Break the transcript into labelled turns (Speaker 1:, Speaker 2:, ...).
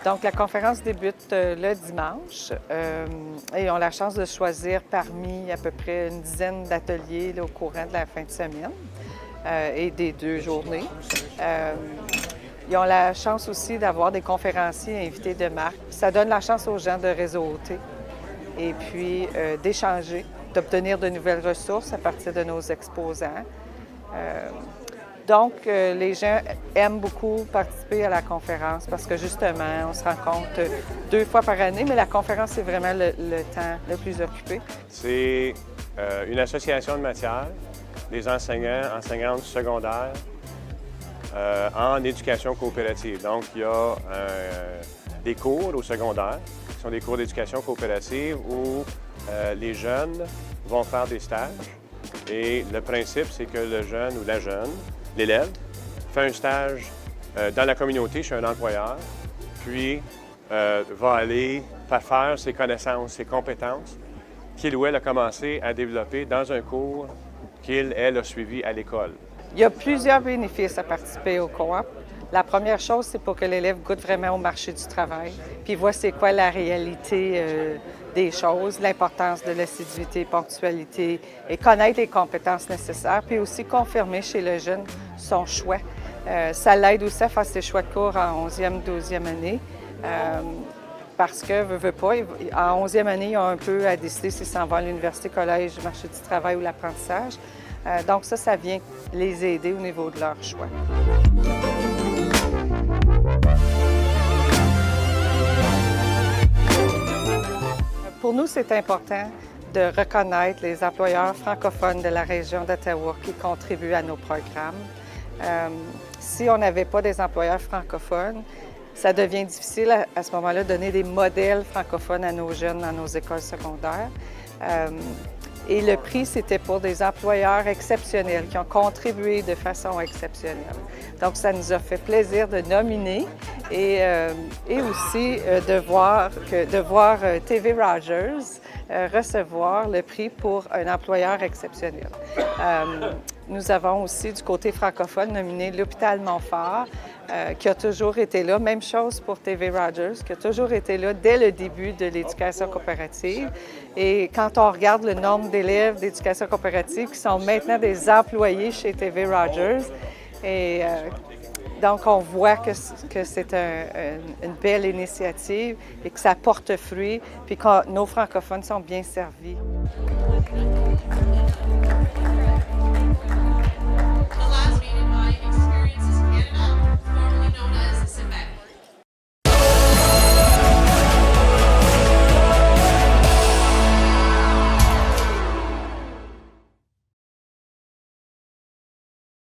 Speaker 1: Donc, la conférence débute le dimanche et on a la chance de choisir parmi à peu près une dizaine d'ateliers au courant de la fin de semaine et des 2 journées. Ils ont la chance aussi d'avoir des conférenciers invités de marque. Ça donne la chance aux gens de réseauter et puis d'échanger, d'obtenir de nouvelles ressources à partir de nos exposants. Donc, les gens aiment beaucoup participer à la conférence parce que justement, on se rencontre 2 fois par année, mais la conférence, c'est vraiment le temps le plus occupé.
Speaker 2: C'est une association de matières des enseignants, enseignantes secondaires en éducation coopérative. Donc, il y a des cours au secondaire qui sont des cours d'éducation coopérative où les jeunes vont faire des stages. Et le principe, c'est que le jeune ou la jeune, l'élève, fait un stage dans la communauté chez un employeur, puis va aller faire ses connaissances, ses compétences qu'il ou elle a commencé à développer dans un cours qu'il, elle, a suivi à l'école.
Speaker 1: Il y a plusieurs bénéfices à participer au coop. La première chose, c'est pour que l'élève goûte vraiment au marché du travail, puis voit c'est quoi la réalité des choses, l'importance de l'assiduité, ponctualité et connaître les compétences nécessaires, puis aussi confirmer chez le jeune son choix. Ça l'aide aussi à faire ses choix de cours en 11e, 12e année. Parce que, veut pas, en 11e année, ils ont un peu à décider s'ils s'en vont à l'université, collège, marché du travail ou l'apprentissage. Donc ça vient les aider au niveau de leur choix. Pour nous, c'est important de reconnaître les employeurs francophones de la région d'Ottawa qui contribuent à nos programmes. Si on n'avait pas des employeurs francophones, ça devient difficile à ce moment-là de donner des modèles francophones à nos jeunes dans nos écoles secondaires. Et le prix, c'était pour des employeurs exceptionnels qui ont contribué de façon exceptionnelle. Donc, ça nous a fait plaisir de nominer et aussi de voir TV Rogers recevoir le prix pour un employeur exceptionnel. Nous avons aussi, du côté francophone, nominé l'Hôpital Montfort, qui a toujours été là. Même chose pour TV Rogers, qui a toujours été là dès le début de l'éducation coopérative. Et quand on regarde le nombre d'élèves d'éducation coopérative qui sont maintenant des employés chez TV Rogers, et donc on voit que c'est une belle initiative et que ça porte fruit, puis que nos francophones sont bien servis.